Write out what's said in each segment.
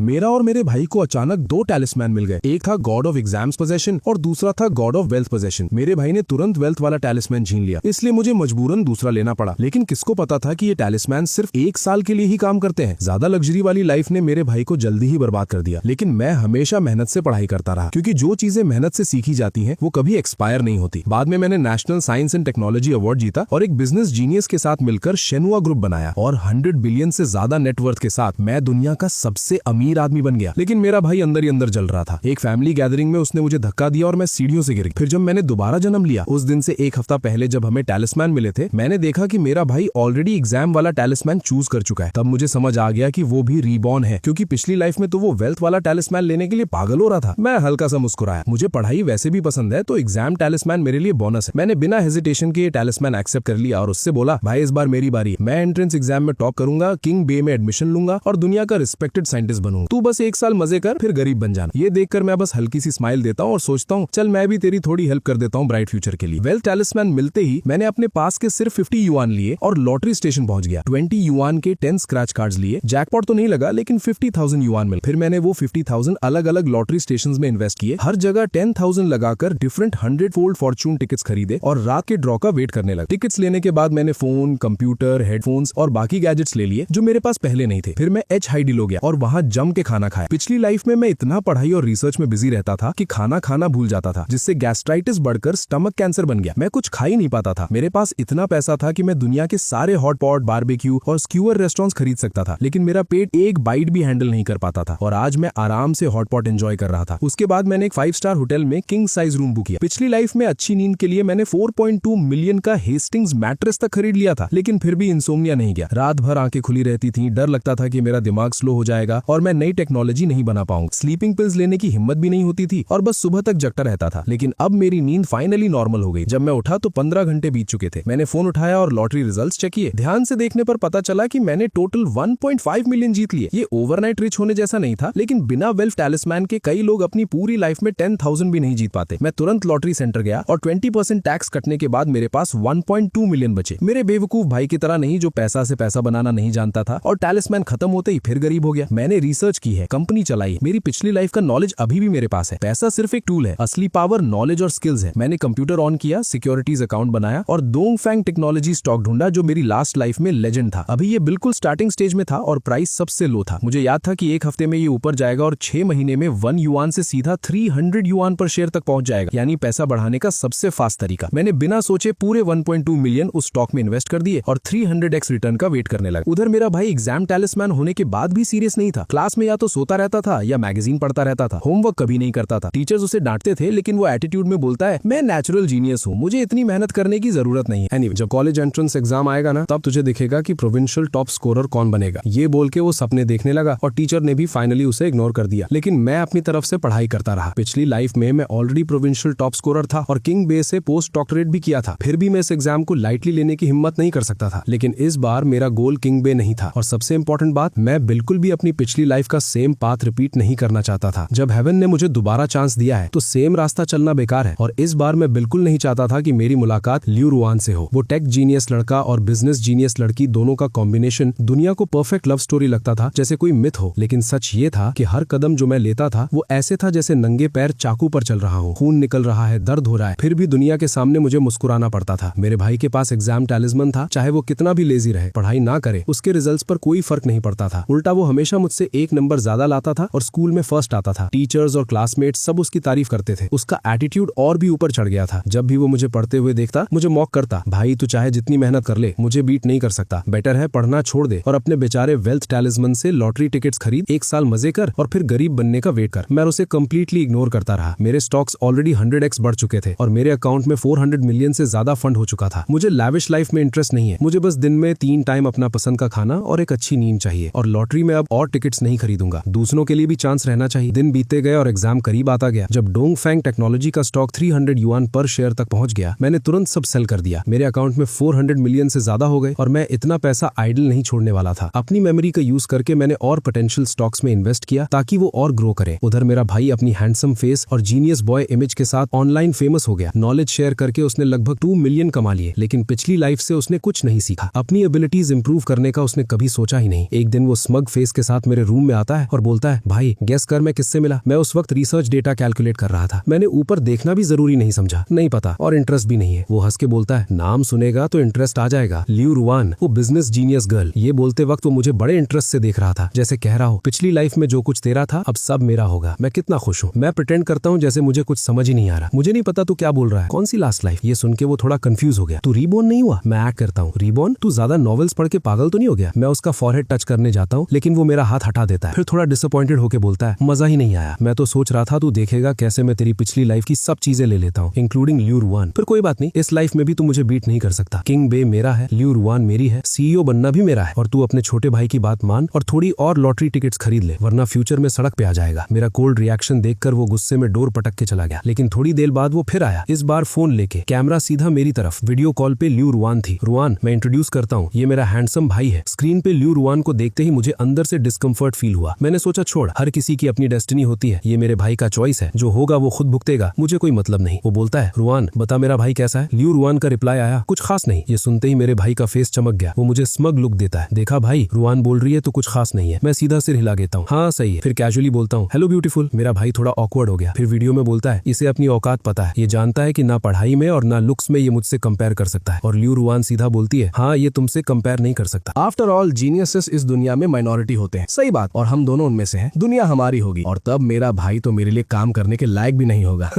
मेरा और मेरे भाई को अचानक दो टैलिस्मैन मिल गए। एक था गॉड ऑफ एग्जाम्स पोजेशन और दूसरा था गॉड ऑफ वेल्थ पोजेशन। मेरे भाई ने तुरंत वेल्थ वाला टैलिस्मैन छीन लिया, इसलिए मुझे मजबूरन दूसरा लेना पड़ा। लेकिन किसको पता था कि ये टैलिस्मैन सिर्फ 1 साल के लिए ही काम करते हैं। ज्यादा लग्जरी वाली लाइफ ने मेरे भाई को जल्दी ही बर्बाद कर दिया। लेकिन मैं हमेशा मेहनत से पढ़ाई करता रहा, क्योंकि जो चीजें मेहनत से सीखी जाती हैं वो कभी एक्सपायर नहीं होती। बाद में मैंने national science and technology award जीता और एक बिजनेस जीनियस के साथ मिलकर शेनुआ ग्रुप बनाया और 100 बिलियन से ज्यादा नेटवर्थ के साथ मैं दुनिया का सबसे अमीर आदमी बन गया। लेकिन मेरा भाई अंदर ही अंदर जल रहा था। एक फैमिली गैदरिंग में उसने मुझे धक्का दिया और मैं सीढ़ियों से गिर गया। फिर जब मैंने दोबारा जन्म लिया, उस दिन से 1 हफ्ता पहले जब हमें टैलिस्मैन मिले थे, मैंने देखा कि मेरा भाई ऑलरेडी एग्जाम वाला टैलिस्मैन चूज कर चुका है। तब मुझे समझ आ गया कि वो भी रीबॉर्न है, क्योंकि पिछली लाइफ में तो वो वेल्थ वाला टैलिस्मैन लेने के लिए पागल हो रहा था। मैं हल्का सा मुस्कुराया। मुझे पढ़ाई वैसे भी पसंद है, तो एग्जाम टैलिस्मैन मेरे लिए बोनस है। मैंने बिना हेजिटेशन के ये टैलिस्मैन एक्सेप्ट कर लिया और उससे बोला, भाई इस बार मेरी बारी, मैं एंट्रेंस एग्जाम में टॉप करूंगा, किंग बे में एडमिशन लूंगा और दुनिया का रिस्पेक्टेड साइंटिस्ट बनूंगा। तू बस 1 साल मजे कर, फिर गरीब बन जाना। ये देखकर मैं बस हल्की सी स्माइल देता हूँ और सोचता हूँ, चल मैं भी तेरी थोड़ी हेल्प कर देता हूँ ब्राइट फ्यूचर के लिए। वेल्थ टैलिस्मैन मिलते ही मैंने अपने पास के सिर्फ 50 युआन लिए और लॉटरी स्टेशन पहुंच गया। 20 युआन के 10 स्क्रैच कार्ड्स लिए। जैकपॉट तो नहीं लगा, लेकिन 50,000 युआन मिल। फिर मैंने वो 50,000 अलग अलग लॉटरी स्टेशंस में इन्वेस्ट किए। हर जगह 10,000 लगाकर डिफरेंट 100 फोल्ड फॉर्चून टिकट्स खरीदे और रात के ड्रॉ का वेट करने लगा। टिकट्स लेने के बाद मैंने फोन, कंप्यूटर, हेडफोन्स और बाकी गैजेट्स ले लिए जो मेरे पास पहले नहीं थे। फिर मैं HID गया और वहां जम के खाना खाया। पिछली लाइफ में मैं इतना पढ़ाई और रिसर्च में बिजी रहता था कि खाना खाना भूल जाता था, जिससे गैस्ट्राइटिस बढ़कर स्टमक कैंसर बन गया। मैं कुछ खा ही नहीं पाता था। मेरे पास इतना पैसा था कि मैं दुनिया के सारे हॉट पॉट, बारबेक्यू और स्क्यूअर रेस्टोरेंट्स खरीद सकता था, लेकिन मेरा पेट एक बाइट भी हैंडल नहीं कर पाता था। और आज मैं आराम से हॉट पॉट एंजॉय कर रहा था। उसके बाद मैंने एक 5 स्टार होटल में किंग साइज रूम बुक किया। पिछली लाइफ में अच्छी नींद के लिए मैंने 4.2 मिलियन का हेस्टिंग्स मैट्रेस तक खरीद लिया था, लेकिन फिर भी इंसोम्निया नहीं गया। रात भर आंखें खुली रहती थी, डर लगता था कि मेरा दिमाग स्लो हो जाएगा और मैं नई टेक्नोलॉजी नहीं बना पाऊंगा। स्लीपिंग पिल्स लेने की हिम्मत भी नहीं होती थी और बस सुबह तक जगता रहता था। लेकिन अब मेरी नींद फाइनली नॉर्मल हो गई। जब मैं उठा तो 15 घंटे बीत चुके थे। मैंने फोन उठाया और लॉटरी रिजल्ट्स चेक किए। ध्यान से देखने पर पता चला कि मैंने टोटल 1.5 मिलियन जीत लिए। ये ओवरनाइट रिच होने जैसा नहीं था, लेकिन बिना वेल्थ टैलिस्मैन के कई लोग अपनी पूरी लाइफ में 10,000 भी नहीं जीत पाते। मैं तुरंत लॉटरी सेंटर गया और 20% टैक्स कटने के बाद मेरे पास 1.2 मिलियन बचे। मेरे बेवकूफ भाई की तरह नहीं, जो पैसा से पैसा बनाना नहीं जानता था और टैलिस्मैन खत्म होते ही फिर गरीब हो गया। मैंने रिसर्च की है, कंपनी चलाई। मेरी पिछली लाइफ का नॉलेज अभी भी मेरे पास है। पैसा सिर्फ एक टूल है, असली पावर नॉलेज और स्किल्स है। मैंने कंप्यूटर ऑन किया, सिक्योरिटीज अकाउंट बनाया और डोंगफैंग टेक्नोलॉजी स्टॉक ढूंढा, जो मेरी लास्ट लाइफ में लेजेंड था। अभी ये बिल्कुल स्टार्टिंग स्टेज में था और प्राइस सबसे लो था। मुझे याद था कि 1 हफ्ते में ये ऊपर जाएगा और 6 महीने में 1 युआन से सीधा 300 युआन पर शेयर तक पहुंच जाएगा, यानी पैसा बढ़ाने का सबसे फास्ट तरीका। मैंने बिना सोचे पूरे 1.2 मिलियन उस स्टॉक में इन्वेस्ट कर दिए और 300x रिटर्न का वेट करने लगा। उधर मेरा भाई एग्जाम टैलिस्मैन होने के बाद भी सीरियस नहीं था। क्लास में या तो सोता रहता था या मैगजीन पढ़ता रहता था। होमवर्क कभी नहीं करता था। टीचर्स उसे डांटते थे, लेकिन वो एटीट्यूड में बोलता है, मैं नेचुरल जीनियस हूँ, मुझे इतनी मेहनत करने की जरूरत नहीं है। एनीवे, जब कॉलेज एंट्रेंस एग्जाम आएगा ना, तब तुझे दिखेगा कि प्रोविंशियल टॉप स्कोरर कौन बनेगा। ये बोल के वो सपने देखने लगा और टीचर ने भी फाइनली उसे इग्नोर कर दिया। लेकिन मैं अपनी तरफ से पढ़ाई करता रहा। पिछली लाइफ में मैं ऑलरेडी प्रोविंशियल टॉप स्कोरर था और किंग बे से पोस्ट डॉक्टरेट भी किया था। फिर भी मैं इस एग्जाम को लाइटली लेने की हिम्मत नहीं कर सकता था। लेकिन इस बार मेरा गोल किंग बे नहीं था और सबसे इंपॉर्टेंट बात, मैं बिल्कुल भी अपनी पिछली लाइफ का सेम पाथ रिपीट नहीं करना चाहता था। जब हेवन ने मुझे दोबारा चांस दिया है तो सेम रास्ता चलना बेकार है और इस बार मैं बिल्कुल नहीं चाहता था कि मेरी मुलाकात लियू रुआन से हो। वो टेक जीनियस लड़का और बिजनेस जीनियस लड़की दोनों का कॉम्बिनेशन दुनिया को परफेक्ट लव स्टोरी लगता था, जैसे कोई मिथ हो। लेकिन सच ये था कि हर कदम जो मैं लेता था वो ऐसे था जैसे नंगे पैर चाकू पर चल रहा हूँ। खून निकल रहा है, दर्द हो रहा है, फिर भी दुनिया के सामने मुझे मुस्कुराना पड़ता था। मेरे भाई के पास एग्जाम टैलिस्मैन था। चाहे वो कितना भी लेजी रहे, पढ़ाई ना करे, उसके रिजल्ट्स पर कोई फर्क नहीं पड़ता था। उल्टा वो हमेशा मुझसे 1 नंबर ज्यादा लाता था और स्कूल में फर्स्ट आता था। टीचर्स और क्लासमेट्स सब उसकी तारीफ करते थे। उसका एटीट्यूड और भी ऊपर चढ़ गया था। जब भी वो मुझे पढ़ते हुए देखता, मुझे मॉक करता, भाई तू चाहे जितनी मेहनत कर ले, मुझे बीट नहीं कर सकता। बेटर है पढ़ना छोड़ दे और अपने बेचारे वेल्थ टैलिस्मैन से लॉटरी टिकट्स खरीद, 1 साल मजे कर और फिर गरीब बनने का वेट कर। मैं उसे कंप्लीटली इग्नोर करता रहा। मेरे स्टॉक्स ऑलरेडी 100x बढ़ चुके थे और मेरे अकाउंट में 400 मिलियन से ज्यादा फंड हो चुका था। मुझे लैविश लाइफ में इंटरेस्ट नहीं है। मुझे बस दिन में 3 टाइम अपना पसंद का खाना और एक अच्छी नींद चाहिए। और लॉटरी में अब और टिकट्स नहीं खरीदूंगा। दूसरों के लिए भी चांस रहना चाहिए। दिन बीतते गए और एग्जाम करीब आता गया। जब डोंगफैंग टेक्नोलॉजी का स्टॉक 300 युआन पर शेयर तक पहुंच गया, मैंने तुरंत सब सेल कर दिया। मेरे अकाउंट में 400 मिलियन से ज्यादा हो गए और मैं इतना पैसा आइडल नहीं छोड़ने वाला था। अपनी मेमोरी का यूज करके मैंने और पोटेंशियल स्टॉक्स में इन्वेस्ट किया ताकि वो और ग्रो करे। उधर मेरा भाई अपनी हैंडसम फेस और जीनियस बॉय इमेज के साथ ऑनलाइन फेमस हो गया। नॉलेज शेयर करके उसने लगभग 2 मिलियन कमा लिए, लेकिन पिछली लाइफ से उसने कुछ नहीं सीखा। अपनी एबिलिटीज इंप्रूव करने का उसने कभी सोचा ही नहीं। एक दिन वो स्मग फेस के साथ मेरे रूम में आता है और बोलता है, भाई गेस कर मैं किससे मिला। मैं उस वक्त रिसर्च डेटा कैलकुलेट कर रहा था, मैंने ऊपर देखना भी जरूरी नहीं समझा, नहीं पता और इंटरेस्ट भी नहीं है। वो हंस के बोलता है, नाम सुनेगा तो इंटरेस्ट आ जाएगा, लियू रुआन, वो बिजनेस जीनियस गर्ल। ये बोलते वक्त वो मुझे बड़े इंटरेस्ट से देख रहा था, जैसे कह रहा हो पिछली लाइफ में जो कुछ तेरा था अब सब मेरा होगा। मैं कितना खुश हूँ। मैं प्रिटेंड करता हूँ जैसे मुझे कुछ समझ ही नहीं आ रहा। मुझे नहीं पता तू क्या बोल रहा है, कौन सी लास्ट लाइफ। ये सुन के वो थोड़ा कंफ्यूज हो गया। तू रीबॉर्न नहीं हुआ? मैं एक्ट करता हूँ, रीबॉर्न? तू ज्यादा नॉवेल्स पढ़ के पागल तो नहीं हो गया? मैं उसका फॉरहेड टच करने जाता हूँ लेकिन वो मेरा हाथ हटा देता है। फिर थोड़ा डिसअपॉइंटेड होकर बोलता है, मजा ही नहीं आया, मैं तो सोच रहा था तू देखेगा कैसे मैं तेरी पिछली लाइफ की सब चीजें ले लेता हूँ इंक्लूडिंग लियू रुआन। फिर कोई बात नहीं, इस लाइफ में भी तू मुझे बीट नहीं कर सकता। किंग बे मेरा है, लियू रुआन मेरी है, सीईओ बनना भी मेरा है और तू अपने छोटे भाई की बात मान और थोड़ी और लॉटरी टिकट्स खरीद ले, वरना फ्यूचर में सड़क पे आ जाएगा। मेरा कोल्ड रिएक्शन देखकर वो गुस्से में डोर पटक के चला गया, लेकिन थोड़ी देर बाद वो फिर आया, इस बार फोन लेके, कैमरा सीधा मेरी तरफ। वीडियो कॉल पे लियू रुआन थी। रुआन, मैं इंट्रोड्यूस करता हूँ, ये मेरा हैंडसम भाई है। स्क्रीन पे लियू रुआन को देखते ही मुझे अंदर से डिस्कम्फर्ट फील हुआ। मैंने सोचा छोड़, हर किसी की अपनी डेस्टिनी होती है, ये मेरे भाई का चॉइस है, जो होगा वो खुद भुगतेगा, मुझे कोई मतलब नहीं। वो बोलता है, रुआन बता मेरा भाई कैसा है। लियू रुआन का रिप्लाई आया, कुछ खास नहीं। ये सुनते ही मेरे भाई का फेस चमक गया। वो मुझे स्मग लुक देता है, देखा भाई रुआन बोल रही है तो कुछ खास नहीं है। मैं सीधा सिर हिला देता हूँ, हाँ सही है। फिर कैजुअली बोलता हूँ, हेलो ब्यूटीफुल। मेरा भाई थोड़ा ऑकवर्ड हो गया। फिर वीडियो में बोलता है, इसे अपनी औकात पता है, ये जानता है कि ना पढ़ाई में और ना लुक्स में ये मुझसे कंपेयर कर सकता है। और लियू रुआन सीधा बोलती है, हाँ ये तुमसे कंपेयर नहीं कर सकता। आफ्टर ऑल जीनियसेस इस दुनिया में माइनॉरिटी होते हैं, सही बात, और हम दोनों उनमें से हैं। दुनिया हमारी होगी और तब मेरा भाई तो मेरे लिए काम करने के लायक भी नहीं होगा।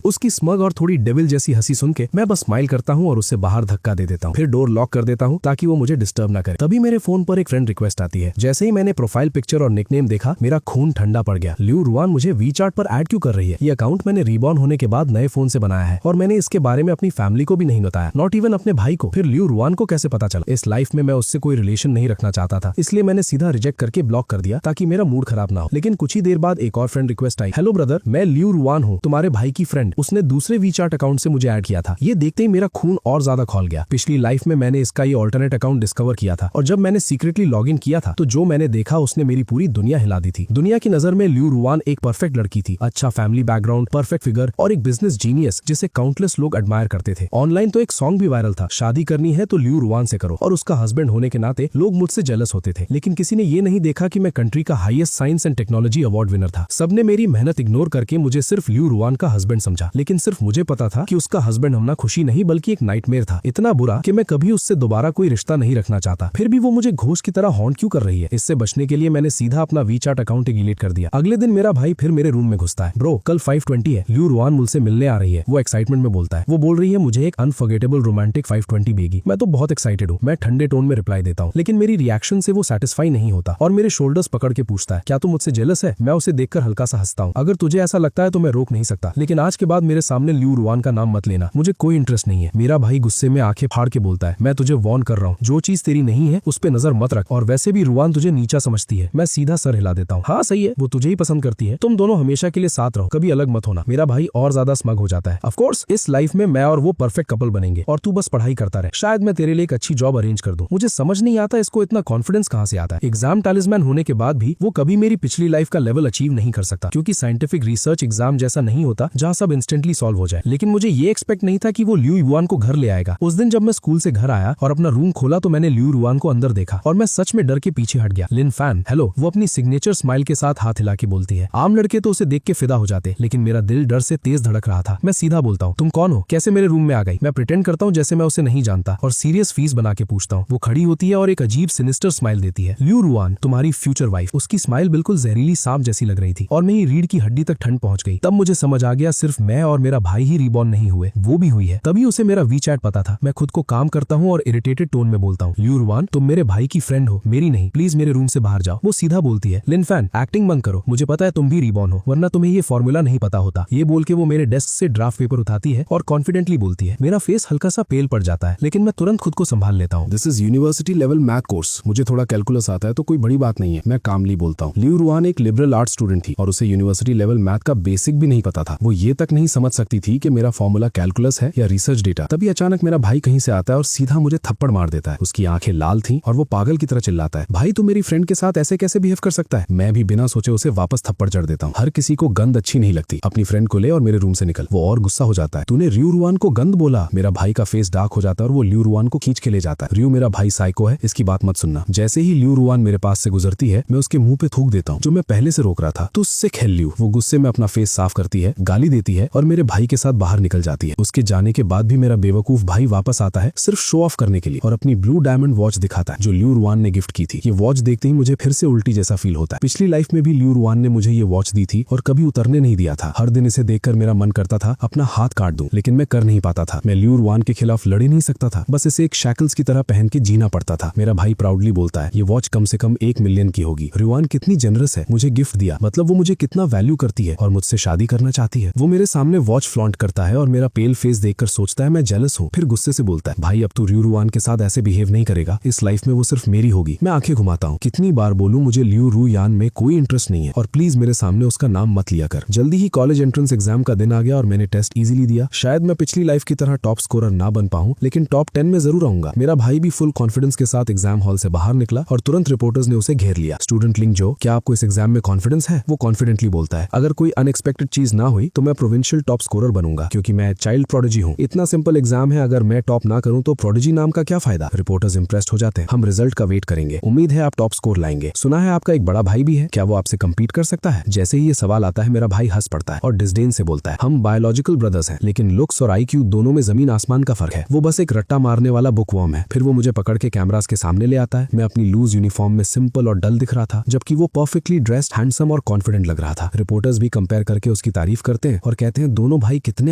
उसकी स्मग और थोड़ी डेविल जैसी हंसी सुन के मैं बस स्माइल करता हूँ और उससे बाहर धक्का दे देता हूँ। फिर डोर लॉक कर देता हूँ ताकि वो मुझे डिस्टर्ब ना करे। तभी मेरे फोन पर एक फ्रेंड रिक्वेस्ट आती है। जैसे ही मैंने प्रोफाइल पिक्चर और निकनेम देखा, मेरा खून ठंडा पड़ गया। लियू रुआन मुझे वी चार्ट पर ऐड क्यों कर रही है? ये अकाउंट मैंने रीबॉर्न होने के बाद नए फोन से बनाया है और मैंने इसके बारे में अपनी फैमिली को भी नहीं बताया, नॉट इवन अपने भाई को। फिर लियू रुआन को कैसे पता चला? इस लाइफ में मैं उससे कोई रिलेशन नहीं रखना चाहता था, इसलिए मैंने सीधा रिजेक्ट करके ब्लॉक कर दिया ताकि मेरा मूड खराब ना हो। लेकिन कुछ ही देर बाद एक और फ्रेंड रिक्वेस्ट आई, हेलो ब्रदर, मैं लियू रुआन हूँ, तुम्हारे भाई की फ्रेंड। उसने दूसरे वी चार्ट अकाउंट से मुझे ऐड किया था। ये देखते ही मेरा खून और ज्यादा खौल गया। पिछली लाइफ में मैंने इसका ये ऑल्टरनेट अकाउंट डिस्कवर किया था और जब मैंने सीक्रेटली लॉग इन किया था तो जो मैंने देखा उसने मेरी पूरी दुनिया हिला दी थी। दुनिया की नजर में लियू रुआन एक परफेक्ट लड़की थी, अच्छा फैमिली बैकग्राउंड, परफेक्ट फिगर और एक बिजनेस जीनियस जिसे काउंटलेस लोग एडमायर करते थे। ऑनलाइन तो एक सॉन्ग भी वायरल था, शादी करनी है तो लियू रुआन से करो, और उसका हस्बैंड होने के नाते लोग मुझसे जेलस होते थे। लेकिन किसी ने ये नहीं देखा कि मैं कंट्री का highest science and technology award winner था। सबने मेरी मेहनत इग्नोर करके मुझे सिर्फ लियू रुआन का हस्बैंड समझा, लेकिन सिर्फ मुझे पता था कि उसका हस्बैंड होना खुशी नहीं बल्कि एक नाइटमेयर था, इतना बुरा कि मैं कभी उससे दोबारा कोई रिश्ता नहीं रखना चाहता। फिर भी वो मुझे घोष की तरह हॉन्ट क्यों कर रही है? इससे बचने के लिए मैंने सीधा अपना वी चार्ट अकाउंट डिलीट कर दिया। अगले दिन मेरा भाई फिर मेरे रूम में घुसता है, ब्रो कल 5:20 है, लियू रुआन मुझसे मिलने आ रही है। वो एक्साइटमेंट में बोलता है, वो बोल रही है मुझे एक अनफॉरगेटेबल रोमांटिक 5:20 देगी। मैं तो बहुत एक्साइटेड हूँ। मैं ठंडे टोन में रिप्लाई देता हूँ, लेकिन मेरी रिएक्शन से वो सेटिस्फाई नहीं होता और मेरे शोल्डर्स पकड़ के पूछता है, क्या तू मुझसे जेलस है? मैं उसे देखकर हल्का सा हंसता हूँ। अगर तुझे ऐसा लगता है तो मैं रोक नहीं सकता, लेकिन आज के बाद मेरे सामने लियू रुआन का नाम मत लेना, मुझे कोई इंटरेस्ट नहीं है। मेरा भाई गुस्से में आंखें फाड़ के बोलता है, मैं तुझे वार्न कर रहा हूँ, जो चीज तेरी नहीं है उस पे नजर मत रख, और वैसे भी रुआन तुझे नीचा समझती है। मैं सीधा सर हिला देता हूँ, हाँ सही है, वो तुझे ही पसंद करती है, तुम दोनों हमेशा के लिए साथ रहो, कभी अलग मत होना। मेरा भाई और ज्यादा स्मग हो जाता है। ऑफ कोर्स इस लाइफ में मैं और वो परफेक्ट कपल बनेंगे और तू बस पढ़ाई करता रहे, शायद मैं तेरे लिए एक अच्छी जॉब अरेंज कर दूं। मुझे समझ नहीं आता इसको इतना कॉन्फिडेंस कहाँ से आता है। एग्जाम टैलिस्मैन होने के बाद भी वो कभी मेरी पिछली लाइफ का लेवल अचीव नहीं कर सकता, क्योंकि साइंटिफिक रिसर्च एग्जाम जैसा नहीं होता जहाँ सब इंस्टेंटली सॉल्व हो जाए। लेकिन मुझे ये एक्सपेक्ट नहीं था कि वो लियू रुआन को घर ले आएगा। उस दिन जब मैं स्कूल से घर आया और अपना रूम खोला तो मैंने लियू रुआन को अंदर देखा और मैं सच में डर के पीछे हट गया। लिन फैन, हेलो, वो अपनी सिग्नेचर स्माइल के साथ हाथ हिला के बोलती है। आम लड़के तो उसे देख के फिदा हो जाते, लेकिन मेरा दिल डर से तेज धड़क रहा था। मैं सीधा बोलता हूँ, तुम कौन हो, कैसे मेरे रूम में आ गई? मैं प्रिटेंड करता हूँ जैसे मैं उसे नहीं जानता और सीरियस फीस बना के पूछता हूँ। वो खड़ी होती है और एक अजीब सिनिस्टर स्माइल देती है। लियू रुआन, तुम्हारी फ्यूचर वाइफ। उसकी स्माइल बिल्कुल जहरीली सांप जैसी लग रही थी और मेरी रीढ़ की हड्डी तक ठंड पहुंच गई। तब मुझे समझ आ गया सिर्फ मैं और मेरा भाई ही रिबॉर्न नहीं हुए, वो भी हुई है। तभी उसे मेरा वी चैट पता था। मैं खुद को काम करता हूँ और इरिटेटेड टोन में बोलता हूँ, लियू रुआन तुम मेरे भाई की फ्रेंड हो, मेरी नहीं, प्लीज मेरे रूम से बाहर जाओ। वो सीधा बोलती है, लिन फैन एक्टिंग बंद करो, मुझे पता है तुम भी रिबॉर्न हो, वरना तुम्हें ये फॉर्मूला नहीं पता होता। ये बोल के वो मेरे डेस्क से ड्राफ्ट पेपर उठाती है और कॉन्फिडेंटली बोलती है। मेरा फेस हल्का सा पेल पड़ जाता है, लेकिन मैं तुरंत खुद को संभाल लेता हूँ। This is university level math course, मुझे थोड़ा कैलकुलस आता है तो कोई बड़ी बात नहीं है, मैं कामली बोलता हूँ। लियू रुआन एक लिबरल आर्ट स्टूडेंट थी और उसे यूनिवर्सिटी लेवल मैथ का बेसिक भी नहीं पता था। वो ये तक नहीं समझ सकती थी कि मेरा फॉर्मूला कैलकुलस है या रिसर्च डेटा। तभी अचानक मेरा भाई कहीं से आता है और सीधा मुझे थप्पड़ मार देता है। उसकी आंखें लाल थी और वो पागल की तरह चिल्लाता है, भाई तू मेरी फ्रेंड के साथ ऐसे कैसे बिहेव कर सकता है? मैं भी बिना सोचे उसे वापस थप्पड़ जड़ देता हूँ। हर किसी को गंद अच्छी नहीं लगती, अपनी फ्रेंड को ले और मेरे रूम से निकल। वो और गुस्सा हो जाता है, तूने लियू रुआन को गंद बोला। मेरा भाई का फेस डार्क हो जाता है और वो लियू रुआन को खींच के ले जाता है। लियू मेरा भाई साइको है, इसकी बात मत सुनना। जैसे ही लियू रुआन मेरे पास से गुजरती है मैं उसके मुंह पे थूक देता हूँ जो मैं पहले से रोक रहा था। तो सिक हेल ल्यू। वो गुस्से में अपना फेस साफ करती है, गाली देती है और मेरे भाई के साथ बाहर निकल जाती है। उसके जाने के बाद भी मेरा बेवकूफ भाई वापस आता है सिर्फ शो ऑफ करने के लिए और अपनी ब्लू डायमंड वॉच दिखाता है जो लियू रुआन ने गिफ्ट की थी। ये वॉच देखते ही मुझे फिर से उल्टी जैसा फील होता है। पिछली लाइफ में भी लियू रुआन ने मुझे ये वॉच दी थी और कभी उतरने नहीं दिया था। हर दिन इसे देखकर मेरा मन करता था अपना हाथ काट दूं, लेकिन मैं कर नहीं पाता था। मैं लियू रुआन के खिलाफ लड़ ही नहीं सकता था, बस इसे एक शैकल्स की तरह पहन के जीना पड़ता था। मेरा भाई प्राउडली बोलता है ये वॉच कम से कम 1 मिलियन की होगी। रुआन कितनी जनरस है, मुझे गिफ्ट दिया, मतलब वो मुझे कितना वैल्यू करती है और मुझसे शादी करना चाहती है। वो मेरे सामने वॉच फ्लॉन्ट करता है और मेरा पेल फेस देखकर सोचता है मैं जेलस हूँ। फिर गुस्से से बोलता है भाई अब तू लियू रुआन के साथ ऐसे बिहेव नहीं करेगा, इस लाइफ में वो सिर्फ मेरी होगी। मैं आंखें घुमाता हूँ। कितनी बार बोलूं मुझे लियू रुआन में कोई इंटरेस्ट नहीं है और प्लीज मेरे सामने उसका नाम मत लिया कर। जल्दी ही कॉलेज एंट्रेंस एग्जाम का दिन आ गया और मैंने टेस्ट इजीली दिया। शायद मैं पिछली लाइफ की तरह टॉप स्कोरर ना बन पाऊं, लेकिन टॉप 10 में जरूर आऊंगा। मेरा भाई भी फुल कॉन्फिडेंस के साथ एग्जाम हॉल से बाहर निकला और तुरंत रिपोर्टर्स ने उसे घेर लिया। स्टूडेंट लिंग जो, क्या आपको इस एग्जाम में कॉन्फिडेंस है? वो कॉन्फिडेंटली बोलता है अगर कोई अनएक्सपेक्टेड चीज ना हुई तो मैं प्रोविंशियल टॉप स्कोरर बनूंगा क्योंकि मैं चाइल्ड प्रोडिजी हूँ। इतना सिंपल एग्जाम है, अगर मैं टॉप ना करूँ तो प्रोडिजी नाम का क्या फायदा? रिपोर्टर्स इंप्रेस्ड हो जाते हैं। हम रिजल्ट का वेट करेंगे, उम्मीद है आप टॉप स्कोर लाएंगे। सुना है आपका एक बड़ा भाई भी है, क्या वो आपसे कम्पीट कर सकता है? जैसे ही ये सवाल आता है मेरा भाई हंस पड़ता है और डिस्डेन से बोलता है हम बायोलॉजिकल ब्रदर्स हैं, लेकिन लुक्स और IQ दोनों में जमीन आसमान का फर्क है। वो बस एक रट्टा मारने वाला बुकवर्म है। फिर वो मुझे पकड़ के कैमरास के सामने ले आता है। मैं अपनी लूज यूनिफॉर्म में सिंपल और डल दिख रहा था, जबकि वो परफेक्टली ड्रेस्ड, हैंडसम और कॉन्फिडेंट लग रहा था। रिपोर्टर्स भी कंपेयर करके उसकी तारीफ करते हैं और कहते हैं दोनों भाई कितने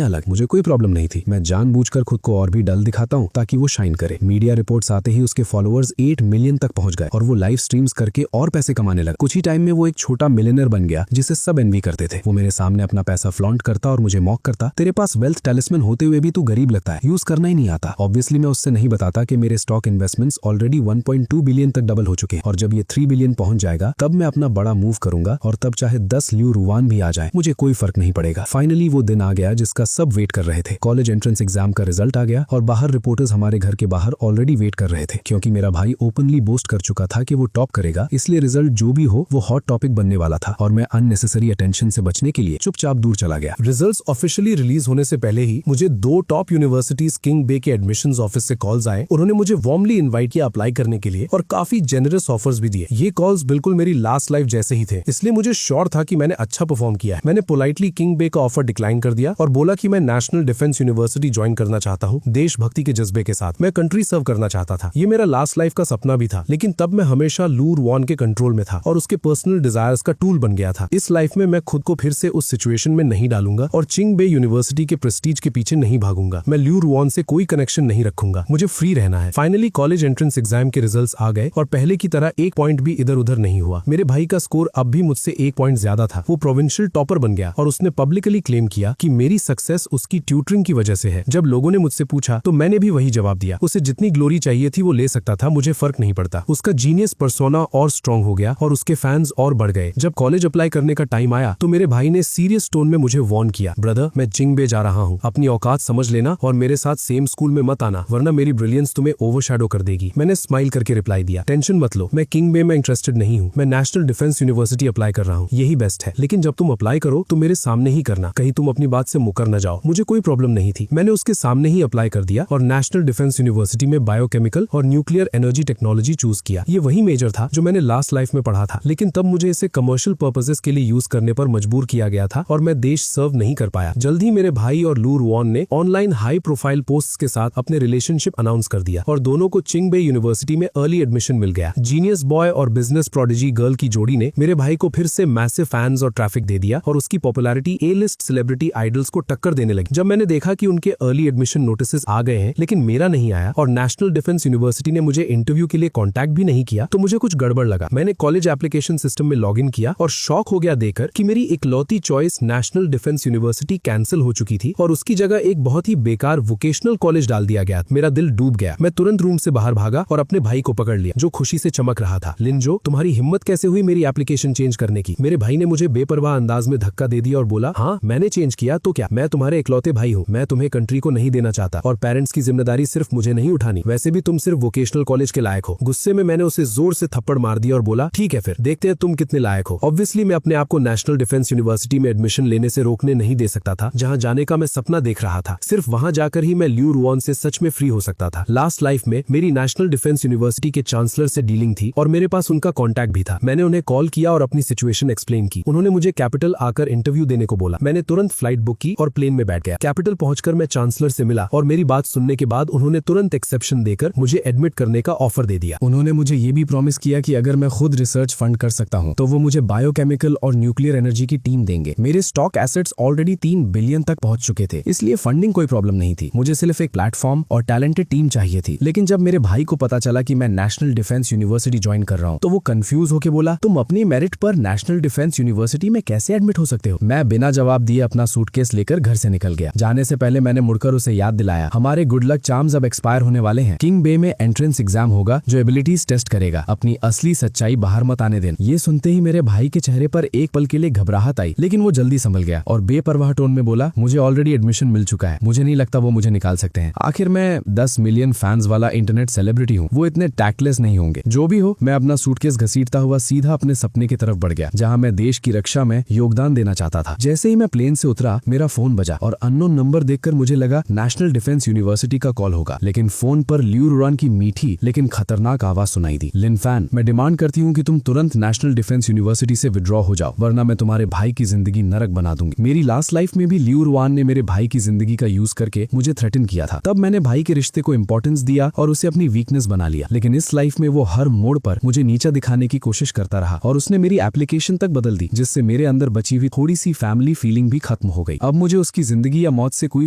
अलग। मुझे कोई प्रॉब्लम नहीं थी, मैं जानबूझकर खुद को और भी डल दिखाता हूँ ताकि वो शाइन करे। मीडिया रिपोर्ट्स आते ही उसके फॉलोअर्स 8 मिलियन तक पहुंच गए और वो लाइव स्ट्रीम्स करके और पैसे कमाने लगा। कुछ ही टाइम में वो एक छोटा मिलियनर बन गया जिसे सब एनवी करते थे। वो मेरे सामने अपना पैसा फ्लॉन्ट करता और मुझे मॉक करता, तेरे पास वेल्थ टैलिस्मैन होते हुए भी तू गरीब लगता है, यूज करना ही नहीं आता। ऑब्वियसली मैं उससे नहीं बताता कि मेरे स्टॉक इन्वेस्टमेंट्स ऑलरेडी 1.2 बिलियन तक डबल हो चुके हैं और जब ये 3 बिलियन पहुंच जाएगा तब मैं अपना बड़ा मूव करूंगा और तब चाहे 10 लियू रुआन भी आ जाए मुझे कोई फर्क नहीं पड़ेगा। फाइनली वो दिन आ गया जिसका सब वेट कर रहे थे। कॉलेज एंट्रेंस एग्जाम का रिजल्ट आ गया और बाहर रिपोर्टर्स हमारे घर के बाहर ऑलरेडी वेट कर रहे थे। क्योंकि मेरा भाई ओपनली बोस्ट कर चुका था कि वो टॉप करेगा, इसलिए रिजल्ट जो भी हो वो हॉट टॉपिक बनने वाला था और मैं अननेसेसरी अटेंशन से बचने के लिए चुपचाप दूर चला गया। रिजल्ट्स ऑफिशियली रिलीज होने से पहले ही मुझे 2 टॉप यूनिवर्सिटीज किंग बे के एडमिशंस ऑफिस से कॉल्स आए। उन्होंने मुझे वार्मली इनवाइट किया अप्लाई करने के लिए और काफी जेनरस ऑफर्स भी दिए। ये कॉल्स बिल्कुल मेरी लास्ट लाइफ जैसे ही थे, इसलिए मुझे श्योर था कि मैंने अच्छा परफॉर्म किया है। मैंने पोलाइटली किंग बे का ऑफर डिक्लाइन कर दिया और बोला कि मैं नेशनल डिफेंस यूनिवर्सिटी ज्वाइन करना चाहता हूँ। देशभक्ति के जज्बे के साथ मैं कंट्री सर्व करना चाहता था। ये मेरा लास्ट लाइफ का सपना भी था, लेकिन तब मैं हमेशा लियू रुआन के कंट्रोल में था और उसके पर्सनल डिजायर्स का टूल बन गया था। इस लाइफ में मैं खुद को फिर से उस सिचुएशन में नहीं डालूंगा और किंग बे यूनिवर्सिटी के प्रेस्टीज के पीछे नहीं भागूंगा। मैं लियू रुआन से कोई कनेक्शन नहीं रखूंगा, मुझे फ्री रहना है। फाइनली कॉलेज एंट्रेंस एग्जाम के रिजल्ट्स आ गए और पहले की तरह 1 पॉइंट भी इधर उधर नहीं हुआ। मेरे भाई का स्कोर अब भी मुझसे 1 पॉइंट ज्यादा था। वो प्रोविंशियल टॉपर बन गया और उसने पब्लिकली क्लेम किया कि मेरी सक्सेस उसकी ट्यूटरिंग की वजह से है। जब लोगों ने मुझसे पूछा तो मैंने भी वही जवाब दिया, उसे जितनी ग्लोरी चाहिए थी वो ले सकता था, मुझे फर्क नहीं पड़ता। उसका जीनियस पर्सोना और स्ट्रॉन्ग हो गया और उसके फैंस और बढ़ गए। जब कॉलेज अप्लाई करने का टाइम आया तो मेरे भाई ने सीरियस टोन में मुझे वार्न किया, ब्रदर मैं किंग बे जा रहा हूँ, अपनी औकात समझ लेना और मेरे साथ सेम स्कूल में मत आना वरना मेरी ब्रिलियंस तुम्हें ओवरशैडो कर देगी। मैंने स्माइल करके रिप्लाई दिया, टेंशन मत लो, मैं किंग बे में इंटरेस्टेड नहीं हूँ, मैं नेशनल डिफेंस यूनिवर्सिटी अप्लाई कर रहा हूँ, यही बेस्ट है। लेकिन जब तुम अप्लाई करो तो मेरे सामने ही करना, कहीं तुम अपनी बात से मुकर न जाओ। मुझे कोई प्रॉब्लम नहीं थी, मैंने उसके सामने ही अप्लाई कर दिया और नेशनल डिफेंस यूनिवर्सिटी में बायोकेमिकल और न्यूक्लियर एनर्जी टेक्नोलॉजी चूज किया। ये वही मेजर था जो मैंने लास्ट लाइफ में पढ़ा था, लेकिन तब मुझे इसे कमर्शियल पर्पसेस के लिए यूज करने पर मजबूर किया गया था और मैं देश सर्व नहीं कर पाया। जल्द ही मेरे भाई और लियू रुआन ने ऑनलाइन हाई प्रोफाइल पोस्ट्स के साथ अपने रिलेशनशिप अनाउंस कर दिया और दोनों को किंग बे यूनिवर्सिटी में अर्ली एडमिशन मिल गया। जीनियस बॉय और बिजनेस प्रोडिजी गर्ल की जोड़ी ने मेरे भाई को फिर से मैसिव फैंस और ट्रैफिक दे दिया और उसकी पॉपुलैरिटी A-लिस्ट सेलिब्रिटी आइडल्स को टक्कर देने लगी। जब मैंने देखा कि उनके अर्ली एडमिशन नोटिसेस आ गए हैं लेकिन मेरा नहीं आया और नेशनल डिफेंस यूनिवर्सिटी ने मुझे इंटरव्यू के लिए कॉन्टैक्ट भी नहीं किया तो मुझे कुछ गड़बड़ लगा। मैंने कॉलेज एप्लीकेशन सिस्टम में लॉग इन किया और शॉक हो गया देखकर कि मेरी इकलौती choice national defence university cancel हो चुकी थी और उसकी जगह एक बहुत ही बेकार वोकेशनल कॉलेज डाल दिया गया। मेरा दिल डूब गया। मैं तुरंत रूम से बाहर भागा और अपने भाई को पकड़ लिया जो खुशी से चमक रहा था। लिंजो, तुम्हारी हिम्मत कैसे हुई मेरी एप्लीकेशन चेंज करने की? मेरे भाई ने मुझे बेपरवाह अंदाज में धक्का दे दिया और बोला, हाँ मैंने चेंज किया तो क्या, मैं तुम्हारे इकलौते भाई हूँ, मैं तुम्हें कंट्री को नहीं देना चाहता और पेरेंट्स की जिम्मेदारी सिर्फ मुझे नहीं उठानी, वैसे भी तुम सिर्फ वोकेशनल कॉलेज के लायक हो। गुस्से में मैंने उसे जोर से थप्पड़ मार दिया और बोला, ठीक है फिर देखते हैं तुम कितने लायक हो। ऑब्वियसली मैं अपने आप को नेशनल डिफेंस यूनिवर्सिटी में एडमिशन लेने से रोकने नहीं दे सकता था, जहाँ जाने का मैं सपना देख रहा था। सिर्फ वहाँ जाकर ही मैं लियू रुआन से सच में फ्री हो सकता था। लास्ट लाइफ में मेरी नेशनल डिफेंस यूनिवर्सिटी के चांसलर से डीलिंग थी और मेरे पास उनका कांटेक्ट भी था। मैंने उन्हें कॉल किया और अपनी सिचुएशन एक्सप्लेन की। उन्होंने मुझे कैपिटल आकर इंटरव्यू देने को बोला। मैंने तुरंत फ्लाइट बुक की और प्लेन में बैठ गया। कैपिटल पहुंचकर मैं चांसलर से मिला और मेरी बात सुनने के बाद उन्होंने तुरंत एक्सेप्शन देकर मुझे एडमिट करने का ऑफर दे दिया। उन्होंने मुझे ये भी प्रॉमिस किया कि अगर मैं खुद रिसर्च फंड कर सकता हूँ तो वो मुझे बायोकेमिकल और न्यूक्लियर एनर्जी की टीम देंगे। मेरे स्टॉक एसेट्स ऑलरेडी 3 बिलियन तक पहुंच चुके थे, इसलिए फंडिंग कोई प्रॉब्लम नहीं थी। मुझे सिर्फ एक प्लेटफॉर्म और टैलेंटेड टीम चाहिए थी। लेकिन जब मेरे भाई को पता चला कि मैं नेशनल डिफेंस यूनिवर्सिटी ज्वाइन कर रहा हूँ तो वो कंफ्यूज होकर बोला, तुम अपनी मेरिट पर नेशनल डिफेंस यूनिवर्सिटी में कैसे एडमिट हो सकते हो? मैं बिना जवाब दिए अपना सूटकेस लेकर घर से निकल गया। जाने से पहले मैंने मुड़कर उसे याद दिलाया, हमारे गुड लक चार्म्स अब एक्सपायर होने वाले हैं। किंग बे में एंट्रेंस एग्जाम होगा जो एबिलिटीज टेस्ट करेगा। अपनी असली सच्चाई बाहर मत आने देना। ये सुनते ही मेरे भाई के चेहरे पर एक पल के लिए घबराहट आई, लेकिन वो जल्दी संभल गया और बेपरवाह टोन में बोला, मुझे ऑलरेडी एडमिशन मिल चुका है, मुझे नहीं लगता वो मुझे निकाल सकते हैं। आखिर मैं 10 मिलियन फैंस वाला इंटरनेट सेलिब्रिटी हूँ, वो इतने टैक्टलेस नहीं होंगे। जो भी हो, मैं अपना सूटकेस घसीटता हुआ सीधा अपने सपने की तरफ बढ़ गया, जहाँ मैं देश की रक्षा में योगदान देना चाहता था। जैसे ही मैं प्लेन से उतरा, मेरा फोन बजा और अननोन नंबर देखकर मुझे लगा नेशनल डिफेंस यूनिवर्सिटी का कॉल होगा, लेकिन फोन पर लियू रुआन की मीठी लेकिन खतरनाक आवाज सुनाई दी। लिन फैन, मैं डिमांड करती हूँ कि तुम तुरंत नेशनल डिफेंस यूनिवर्सिटी से विड्रॉ हो जाओ, वरना मैं तुम्हारे भाई की जिंदगी नरक बना दूंगी। मेरी लास्ट लाइफ में भी लियू रुआन ने मेरे भाई की जिंदगी का यूज करके मुझे थ्रेटन किया था। तब मैंने भाई के रिश्ते को इंपॉर्टेंस दिया और उसे अपनी वीकनेस बना लिया, लेकिन इस लाइफ में वो हर मोड़ पर मुझे नीचा दिखाने की कोशिश करता रहा और उसने मेरी एप्लीकेशन तक बदल दी, जिससे मेरे अंदर बची हुई थोड़ी सी फैमिली फीलिंग भी खत्म हो गई। अब मुझे उसकी जिंदगी या मौत से कोई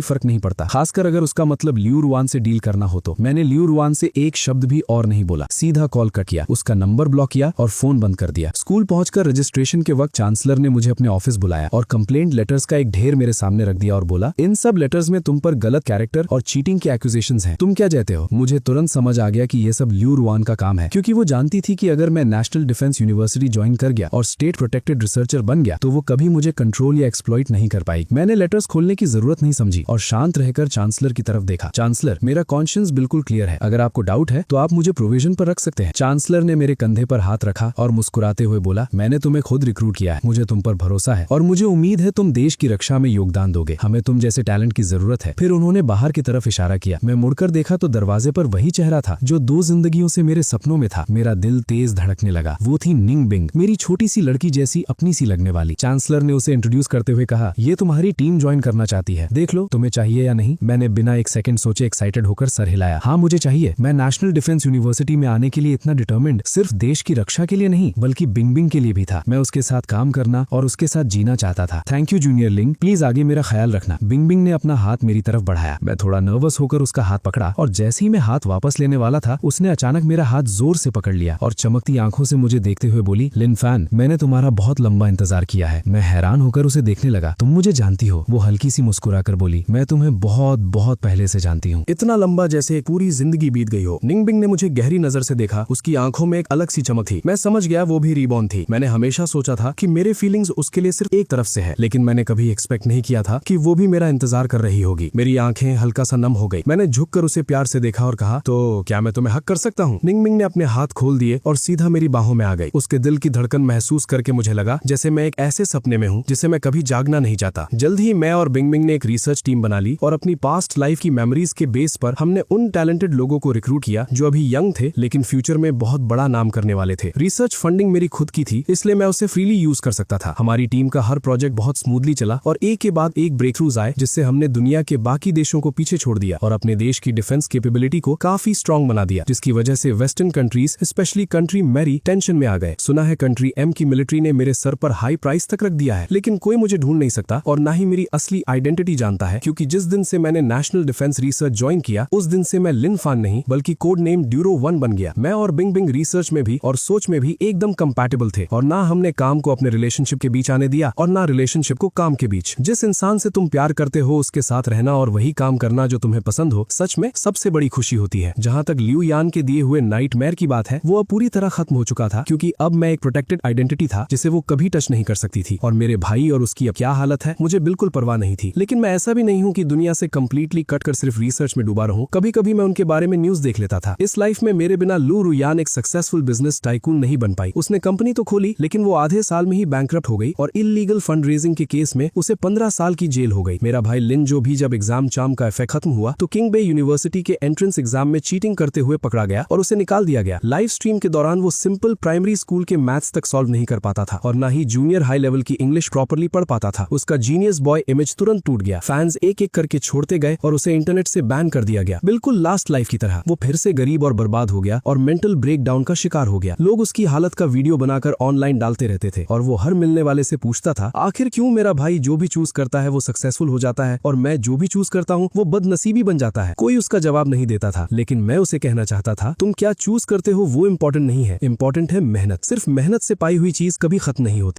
फर्क नहीं पड़ता, खासकर अगर उसका मतलब लियू रुआन से डील करना हो तो। मैंने लियू रुआन से एक शब्द भी और नहीं बोला, सीधा कॉल कट किया, उसका नंबर ब्लॉक किया और फोन बंद कर दिया। स्कूल पहुंचकर रजिस्ट्रेशन के वक्त चांसलर ने मुझे अपने ऑफिस बुलाया और कंप्लेंट लेटर्स का एक ढेर मेरे सामने रख दिया और बोला, इन सब लेटर्स में तुम पर गलत कैरेक्टर और चीटिंग के एक्यूजेशंस हैं, तुम क्या चाहते हो? मुझे तुरंत समझ आ गया कि ये सब लियू रुआन का काम है, क्योंकि वो जानती थी कि अगर मैं नेशनल डिफेंस यूनिवर्सिटी ज्वाइन कर गया और स्टेट प्रोटेक्टेड रिसर्चर बन गया तो वो कभी मुझे कंट्रोल या एक्सप्लॉइट नहीं कर पाई। मैंने लेटर्स खोलने की जरूरत नहीं समझी और शांत रहकर चांसलर की तरफ देखा। चांसलर, मेरा कॉन्शियंस बिल्कुल क्लियर है, अगर आपको डाउट है तो आप मुझे प्रोविजन पर रख सकते हैं। चांसलर ने मेरे कंधे पर हाथ रखा और मुस्कुराते हुए बोला, मैंने तुम्हें खुद रिक्रूट किया है, मुझे तुम पर भरोसा है और मुझे उम्मीद है तुम देश की रक्षा में योगदान दोगे। हमें तुम जैसे टैलेंट की जरूरत है। फिर उन्होंने बाहर की तरफ इशारा किया। मैं मुड़कर देखा तो दरवाजे पर वही चेहरा था जो 2 जिंदगियों से मेरे सपनों में था। मेरा दिल तेज धड़कने लगा। वो थी निंग बिंग, मेरी छोटी सी लड़की जैसी अपनी सी लगने वाली। चांसलर ने उसे इंट्रोड्यूस करते हुए कहा, ये तुम्हारी टीम ज्वाइन करना चाहती है, देख लो तुम्हें चाहिए या नहीं। मैंने बिना एक सेकंड सोचे एक्साइटेड होकर सर हिलाया, हाँ मुझे चाहिए। मैं नेशनल डिफेंस यूनिवर्सिटी में आने के लिए इतना डिटर्मिन्ड सिर्फ देश की रक्षा के लिए नहीं बल्कि बिंग बिंग के लिए भी था। मैं उसके साथ काम करना और उसके साथ जीना चाहता था। थैंक यू जूनियर लिंग, प्लीज आगे मेरा ख्याल रखना। बिंग बिंग ने अपना हाथ मेरी तरफ बढ़ाया। मैं थोड़ा नर्वस होकर उसका हाथ पकड़ा और जैसे ही मैं हाथ वापस लेने वाला था उसने अचानक मेरा हाथ जोर से पकड़ लिया और चमकती आंखों से मुझे देखते हुए बोली, लिन फैन, मैंने तुम्हारा बहुत लंबा इंतजार किया है। मैं हैरान होकर उसे देखने लगा। तुम मुझे जानती हो? वो हल्की सी मुस्कुरा कर बोली, मैं तुम्हें बहुत बहुत पहले से जानती हूँ। इतना लंबा जैसे एक पूरी जिंदगी बीत गई हो। निंग बिंग ने मुझे गहरी नजर से देखा। उसकी आंखों में एक अलग सी चमक थी। मैं समझ गया वो भी रीबॉर्न थी। मैंने हमेशा सोचा था कि मेरे फीलिंग्स उसके लिए सिर्फ एक तरफ से है, लेकिन मैंने कभी एक्सपेक्ट नहीं किया था कि वो भी मेरा इंतजार कर रही होगी। मेरी आंखें हल्का सा नम हो गई। मैंने झुककर उसे प्यार से देखा और कहा, तो क्या मैं तुम्हें हक कर सकता हूँ? निंग बिंग ने अपने हाथ खोल दिए और सीधा मेरी बाहों में आ गई। उसके दिल की धड़कन महसूस करके मुझे लगा जैसे मैं एक ऐसे सपने में हूँ जिसे मैं कभी जागना नहीं चाहता। जल्द ही मैं और बिंग बिंग ने एक रिसर्च टीम बना ली और अपनी पास्ट लाइफ की मेमोरीज के बेस पर हमने उन टैलेंटेड लोगों को रिक्रूट किया जो अभी यंग थे लेकिन फ्यूचर में बहुत बड़ा नाम करने वाले थे। रिसर्च फंडिंग मेरी खुद की थी, इसलिए मैं उसे फ्रीली यूज कर सकता था। हमारी टीम का हर प्रोजेक्ट बहुत स्मूथली चला और एक के बाद एक ब्रेकथ्रूज आए, जिससे हमने दुनिया के बाकी देशों को पीछे छोड़ दिया और अपने देश की डिफेंस कैपेबिलिटी को काफी स्ट्रॉन्ग बना दिया, जिसकी वजह से वेस्टर्न कंट्रीज स्पेशली कंट्री मैरी टेंशन में आ गए। सुना है कंट्री एम की मिलिट्री ने मेरे सर पर हाई प्राइस तक रख दिया है, लेकिन कोई मुझे ढूंढ नहीं सकता और ना ही मेरी असली आइडेंटिटी जानता है, क्योंकि जिस दिन से मैंने नेशनल डिफेंस रिसर्च ज्वाइन किया उस दिन से मैं लिन फान नहीं बल्कि कोड नेम ड्यूरो 1 बन गया। मैं और बिंग बिंग रिसर्च में भी और सोच में भी एकदम कंपैटिबल थे और ना हमने काम को अपने रिलेशनशिप के बीच आने दिया और ना रिलेशनशिप को काम के बीच। जिस इंसान से तुम प्यार करते हो उसके साथ रहना और वही काम करना जो तुम्हें पसंद हो सच में सबसे बड़ी खुशी होती है। जहाँ तक लियू यान के दिए हुए नाइटमेयर की बात है, वो अब पूरी तरह खत्म हो चुका था, क्योंकि अब मैं एक प्रोटेक्टेड आइडेंटिटी था जिसे वो कभी टच नहीं कर सकती थी। और मेरे भाई और उसकी अब क्या हालत है मुझे बिल्कुल परवाह नहीं थी। लेकिन मैं ऐसा भी नहीं हूँ कि दुनिया से कंप्लीटली कट कर सिर्फ रिसर्च में डूबा रहूं। कभी कभी मैं उनके बारे में न्यूज देख लेता था। इस लाइफ में मेरे बिना लू रुयान एक सक्सेसफुल बिजनेस टाइकून नहीं बन पाई। उसने कंपनी तो खोली लेकिन वो आधे साल में ही बैंकरप्ट हो गई और इलीगल फंड रेजिंग के केस में उसे 15 साल की जेल हो गई। मेरा भाई लिन जो भी जब एग्जाम चार्म का इफेक्ट खत्म हुआ तो किंग बे यूनिवर्सिटी के एंट्रेंस एग्जाम में चीटिंग करते हुए पकड़ा गया और उसे निकाल दिया गया। लाइव स्ट्रीम के दौरान वो सिंपल सिंपल प्राइमरी स्कूल के मैथ्स तक सॉल्व नहीं कर पाता था और ना ही जूनियर हाई लेवल की इंग्लिश प्रॉपरली पढ़ पाता था। उसका जीनियस बॉय इमेज तुरंत टूट गया। फैंस एक एक करके छोड़ते गए और उसे इंटरनेट से बैन कर दिया गया, बिल्कुल लास्ट लाइफ की तरह। वो फिर से गरीब और बर्बाद हो गया और मेंटल ब्रेकडाउन का शिकार हो गया। लोग उसकी हालत का वीडियो बनाकर ऑनलाइन डालते रहते थे और वो हर मिलने वाले से पूछता था, आखिर क्यों मेरा भाई जो भी चूज करता है वो सक्सेसफुल हो जाता है और मैं जो भी चूज करता हूँ वो बदनसीबी बन जाता है। कोई उसका जवाब नहीं देता था, लेकिन मैं उसे कहना चाहता था, तुम क्या चूज करते हो वो इम्पोर्टेंट नहीं है, इम्पोर्टेंट है मेहनत। सिर्फ मेहनत से पाई हुई चीज कभी खत्म नहीं होती।